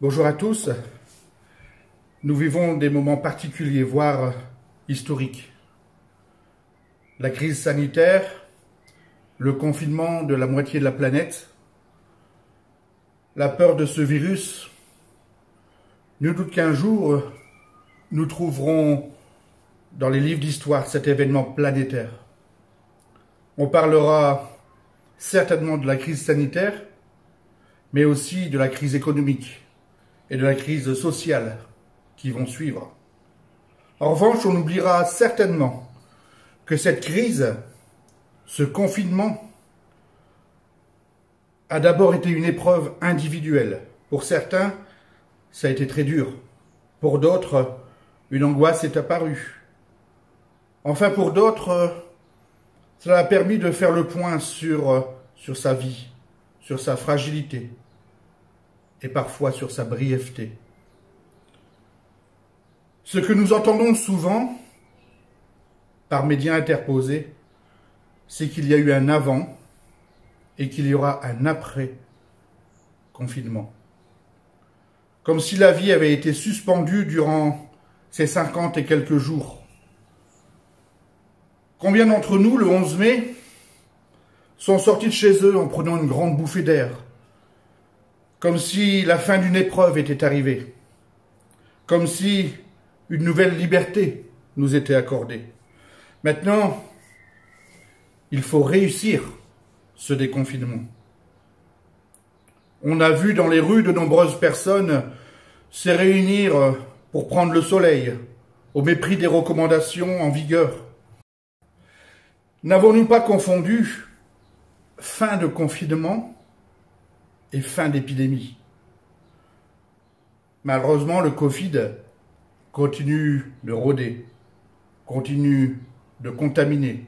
Bonjour à tous. Nous vivons des moments particuliers, voire historiques. La crise sanitaire, le confinement de la moitié de la planète, la peur de ce virus. Nul doute qu'un jour, nous trouverons dans les livres d'histoire cet événement planétaire. On parlera certainement de la crise sanitaire, mais aussi de la crise économique et de la crise sociale qui vont suivre. En revanche, on oubliera certainement que cette crise, ce confinement, a d'abord été une épreuve individuelle. Pour certains, ça a été très dur. Pour d'autres, une angoisse est apparue. Enfin, pour d'autres, cela a permis de faire le point sur sa vie, sur sa fragilité et parfois sur sa brièveté. Ce que nous entendons souvent, par médias interposés, c'est qu'il y a eu un avant et qu'il y aura un après confinement. Comme si la vie avait été suspendue durant ces 50 et quelques jours. Combien d'entre nous, le 11 mai, sont sortis de chez eux en prenant une grande bouffée d'air, comme si la fin d'une épreuve était arrivée, comme si une nouvelle liberté nous était accordée. Maintenant, il faut réussir ce déconfinement. On a vu dans les rues de nombreuses personnes se réunir pour prendre le soleil, au mépris des recommandations en vigueur. N'avons-nous pas confondu fin de confinement et fin d'épidémie? Malheureusement, le Covid continue de rôder, continue de contaminer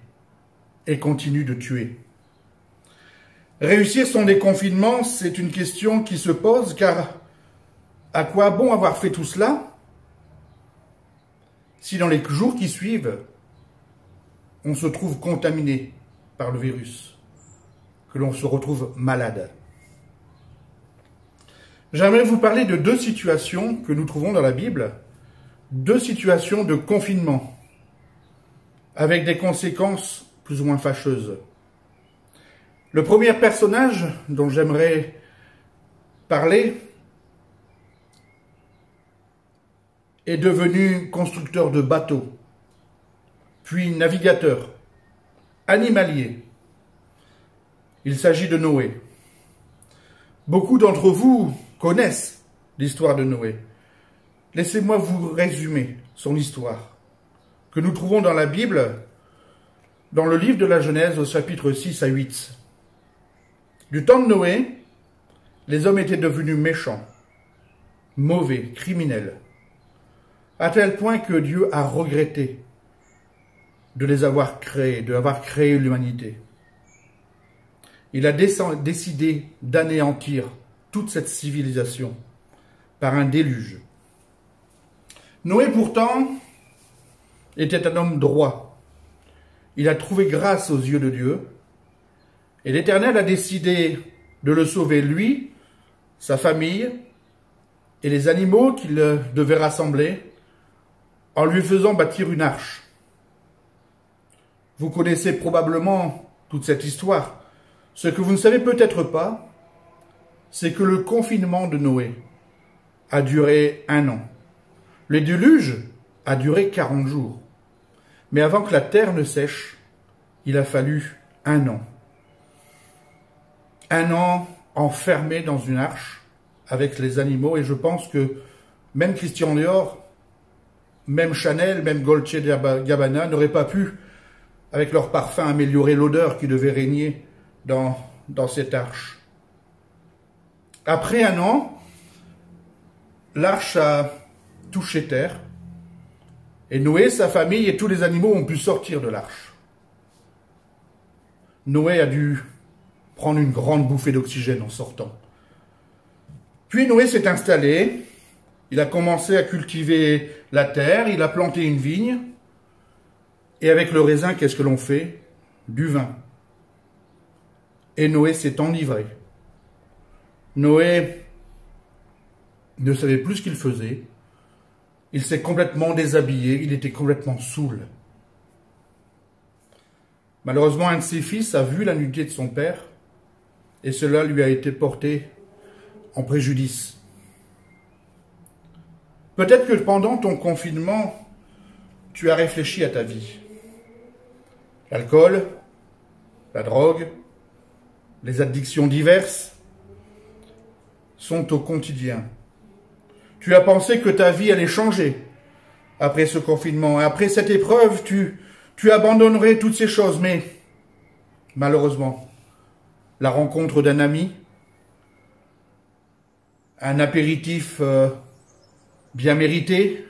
et continue de tuer. Réussir son déconfinement, c'est une question qui se pose, car à quoi bon avoir fait tout cela si dans les jours qui suivent, on se trouve contaminé par le virus, que l'on se retrouve malade? J'aimerais vous parler de deux situations que nous trouvons dans la Bible, deux situations de confinement, avec des conséquences plus ou moins fâcheuses. Le premier personnage dont j'aimerais parler est devenu constructeur de bateaux, puis navigateur, animalier. Il s'agit de Noé. Beaucoup d'entre vous connaissent l'histoire de Noé. Laissez-moi vous résumer son histoire, que nous trouvons dans la Bible, dans le livre de la Genèse au chapitre 6 à 8. Du temps de Noé, les hommes étaient devenus méchants, mauvais, criminels, à tel point que Dieu a regretté de les avoir créés, d'avoir créé l'humanité. Il a décidé d'anéantir toute cette civilisation par un déluge. Noé, pourtant, était un homme droit. Il a trouvé grâce aux yeux de Dieu, et l'Éternel a décidé de le sauver, lui, sa famille, et les animaux qu'il devait rassembler, en lui faisant bâtir une arche. Vous connaissez probablement toute cette histoire. Ce que vous ne savez peut-être pas, c'est que le confinement de Noé a duré 1 an. Le déluge a duré 40 jours. Mais avant que la terre ne sèche, il a fallu 1 an. 1 an enfermé dans une arche avec les animaux. Et je pense que même Christian Dior, même Chanel, même Dolce & Gabbana n'auraient pas pu, avec leur parfum, améliorer l'odeur qui devait régner dans cette arche. Après 1 an, l'arche a touché terre, et Noé, sa famille et tous les animaux ont pu sortir de l'arche. Noé a dû prendre une grande bouffée d'oxygène en sortant. Puis Noé s'est installé, il a commencé à cultiver la terre, il a planté une vigne, et avec le raisin, qu'est-ce que l'on fait? Du vin. Et Noé s'est enivré. Noé Il ne savait plus ce qu'il faisait. Il s'est complètement déshabillé, il était complètement saoul. Malheureusement, un de ses fils a vu la nudité de son père et cela lui a été porté en préjudice. Peut-être que pendant ton confinement, tu as réfléchi à ta vie. L'alcool, la drogue, les addictions diverses sont au quotidien. Tu as pensé que ta vie allait changer après ce confinement. Et après cette épreuve, tu abandonnerais toutes ces choses. Mais malheureusement, la rencontre d'un ami, un apéritif bien mérité,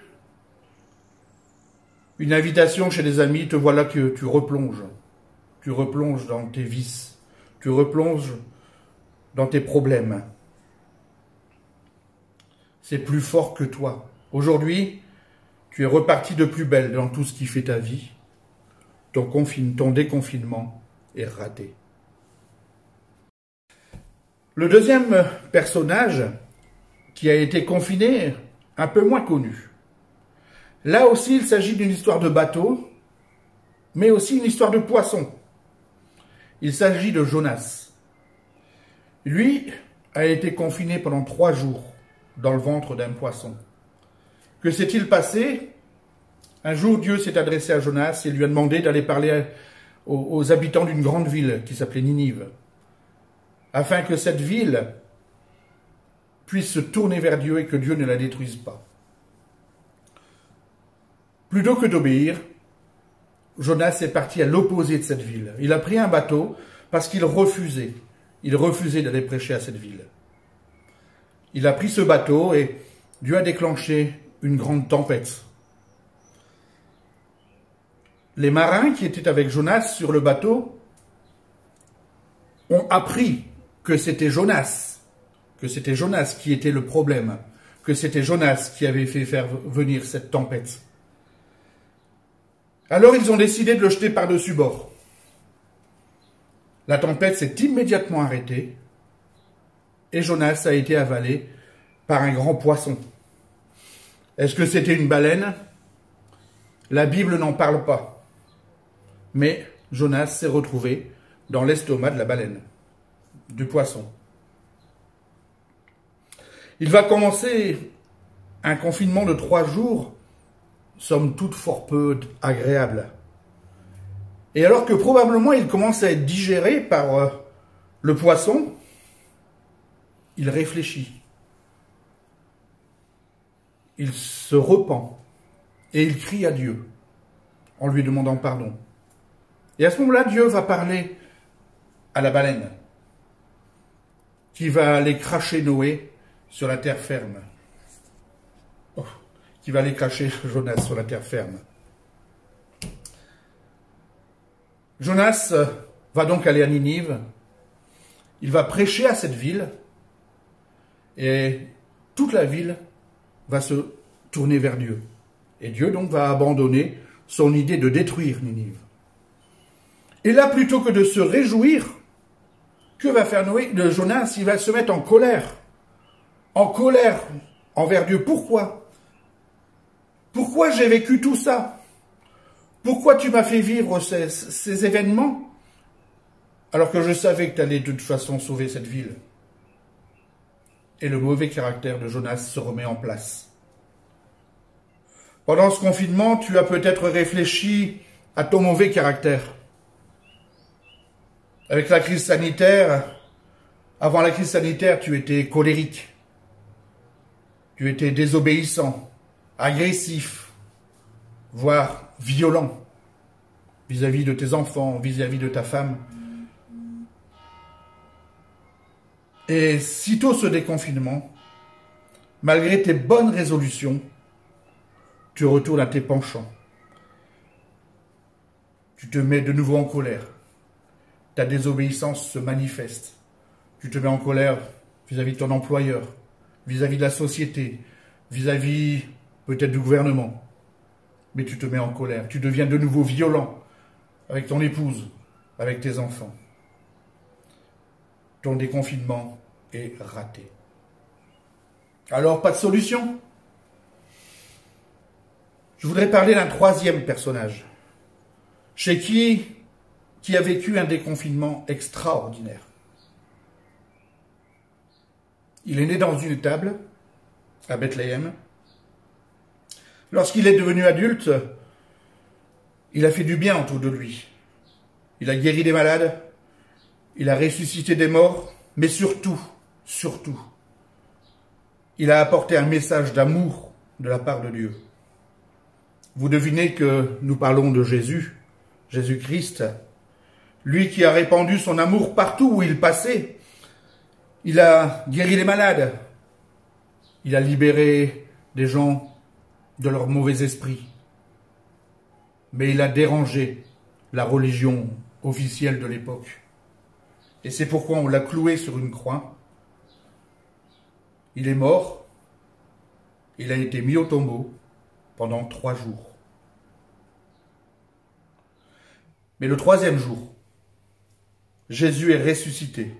une invitation chez des amis, te voilà que tu replonges. Tu replonges dans tes vices. Tu replonges dans tes problèmes. C'est plus fort que toi. Aujourd'hui, tu es reparti de plus belle dans tout ce qui fait ta vie. Ton déconfinement est raté. Le deuxième personnage qui a été confiné, un peu moins connu. Là aussi, il s'agit d'une histoire de bateau, mais aussi une histoire de poisson. Il s'agit de Jonas. Lui a été confiné pendant 3 jours dans le ventre d'un poisson. Que s'est-il passé? Un jour, Dieu s'est adressé à Jonas et lui a demandé d'aller parler aux habitants d'une grande ville qui s'appelait Ninive, afin que cette ville puisse se tourner vers Dieu et que Dieu ne la détruise pas. Plutôt que d'obéir, Jonas est parti à l'opposé de cette ville. Il a pris un bateau parce qu'il refusait. Il refusait d'aller prêcher à cette ville. Il a pris ce bateau et Dieu a déclenché une grande tempête. Les marins qui étaient avec Jonas sur le bateau ont appris que c'était Jonas qui était le problème, que c'était Jonas qui avait fait faire venir cette tempête. Alors ils ont décidé de le jeter par-dessus bord. La tempête s'est immédiatement arrêtée et Jonas a été avalé par un grand poisson. Est-ce que c'était une baleine? La Bible n'en parle pas. Mais Jonas s'est retrouvé dans l'estomac de la baleine, du poisson. Il va commencer un confinement de 3 jours, somme toute fort peu agréable. Et alors que probablement il commence à être digéré par le poisson, il réfléchit. Il se repent et il crie à Dieu en lui demandant pardon. Et à ce moment-là, Dieu va parler à la baleine qui va aller cracher Noé sur la terre ferme. Qui va aller cracher Jonas sur la terre ferme. Jonas va donc aller à Ninive. Il va prêcher à cette ville et toute la ville va se tourner vers Dieu. Et Dieu donc va abandonner son idée de détruire Ninive. Et là, plutôt que de se réjouir, que va faire Jonas? Il va se mettre en colère envers Dieu. Pourquoi? Pourquoi j'ai vécu tout ça? Pourquoi tu m'as fait vivre ces événements alors que je savais que tu allais de toute façon sauver cette ville? Et le mauvais caractère de Jonas se remet en place. Pendant ce confinement, tu as peut-être réfléchi à ton mauvais caractère. Avec la crise sanitaire, avant la crise sanitaire, tu étais colérique. Tu étais désobéissant, agressif, voire violent vis-à-vis de tes enfants, vis-à-vis de ta femme. Et sitôt ce déconfinement, malgré tes bonnes résolutions, tu retournes à tes penchants. Tu te mets de nouveau en colère. Ta désobéissance se manifeste. Tu te mets en colère vis-à-vis de ton employeur, vis-à-vis de la société, vis-à-vis peut-être du gouvernement. Mais tu te mets en colère. Tu deviens de nouveau violent avec ton épouse, avec tes enfants. Ton déconfinement est raté. Alors, pas de solution? Je voudrais parler d'un troisième personnage, chez qui a vécu un déconfinement extraordinaire. Il est né dans une étable, à Bethléem. Lorsqu'il est devenu adulte, il a fait du bien autour de lui. Il a guéri des malades, il a ressuscité des morts, mais surtout, il a apporté un message d'amour de la part de Dieu. Vous devinez que nous parlons de Jésus, Jésus-Christ, lui qui a répandu son amour partout où il passait. Il a guéri les malades, il a libéré des gens de leur mauvais esprit, mais il a dérangé la religion officielle de l'époque. Et c'est pourquoi on l'a cloué sur une croix. Il est mort, il a été mis au tombeau pendant 3 jours. Mais le 3e jour, Jésus est ressuscité.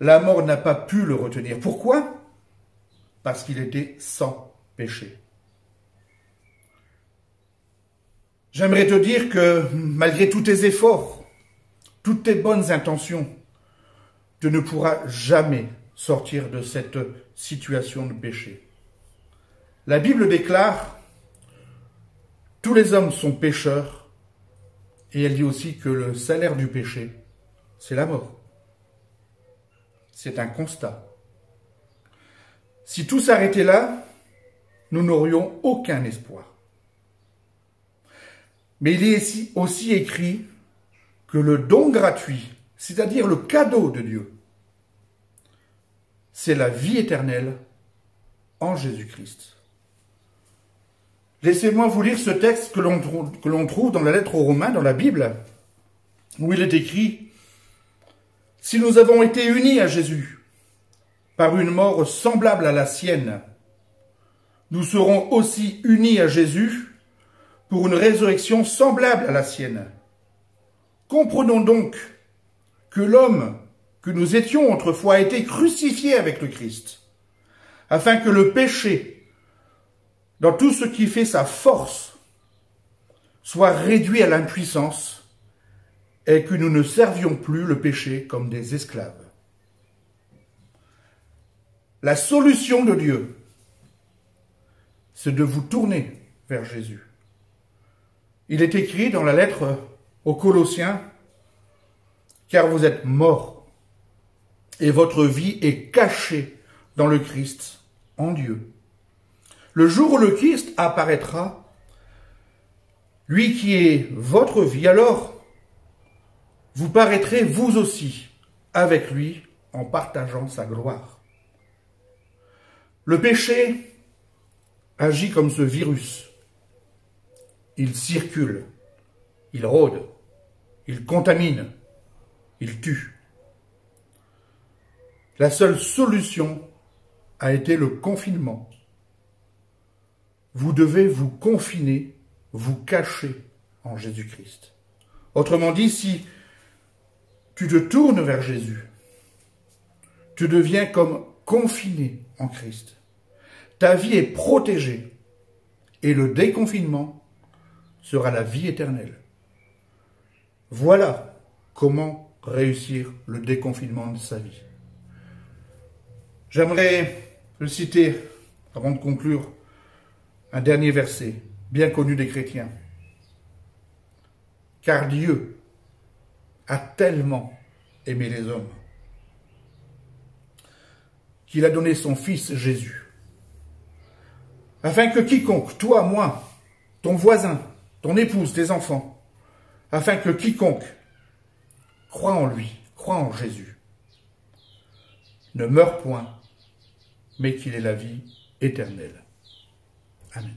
La mort n'a pas pu le retenir. Pourquoi? Parce qu'il était sans péché. J'aimerais te dire que malgré tous tes efforts, toutes tes bonnes intentions, tu ne pourras jamais sortir de cette situation de péché. La Bible déclare « Tous les hommes sont pécheurs » et elle dit aussi que le salaire du péché, c'est la mort. C'est un constat. Si tout s'arrêtait là, nous n'aurions aucun espoir. Mais il est aussi écrit que le don gratuit, c'est-à-dire le cadeau de Dieu, c'est la vie éternelle en Jésus-Christ. Laissez-moi vous lire ce texte que l'on trouve dans la lettre aux Romains, dans la Bible, où il est écrit « Si nous avons été unis à Jésus par une mort semblable à la sienne, nous serons aussi unis à Jésus pour une résurrection semblable à la sienne. Comprenons donc que l'homme que nous étions autrefois a été crucifié avec le Christ, afin que le péché, dans tout ce qui fait sa force, soit réduit à l'impuissance et que nous ne servions plus le péché comme des esclaves. La solution de Dieu, c'est de vous tourner vers Jésus. Il est écrit dans la lettre aux Colossiens, « Car vous êtes morts, et votre vie est cachée dans le Christ, en Dieu. Le jour où le Christ apparaîtra, lui qui est votre vie, alors vous paraîtrez vous aussi avec lui en partageant sa gloire. » Le péché agit comme ce virus. Il circule, il rôde, il contamine, il tue. La seule solution a été le confinement. Vous devez vous confiner, vous cacher en Jésus-Christ. Autrement dit, si tu te tournes vers Jésus, tu deviens comme confiné en Christ. Ta vie est protégée et le déconfinement sera la vie éternelle. Voilà comment réussir le déconfinement de sa vie. J'aimerais le citer, avant de conclure, un dernier verset, bien connu des chrétiens. « Car Dieu a tellement aimé les hommes qu'il a donné son Fils Jésus, afin que quiconque, toi, moi, ton voisin, ton épouse, tes enfants, afin que quiconque croit en lui, croit en Jésus, ne meure point, mais qu'il ait la vie éternelle. Amen.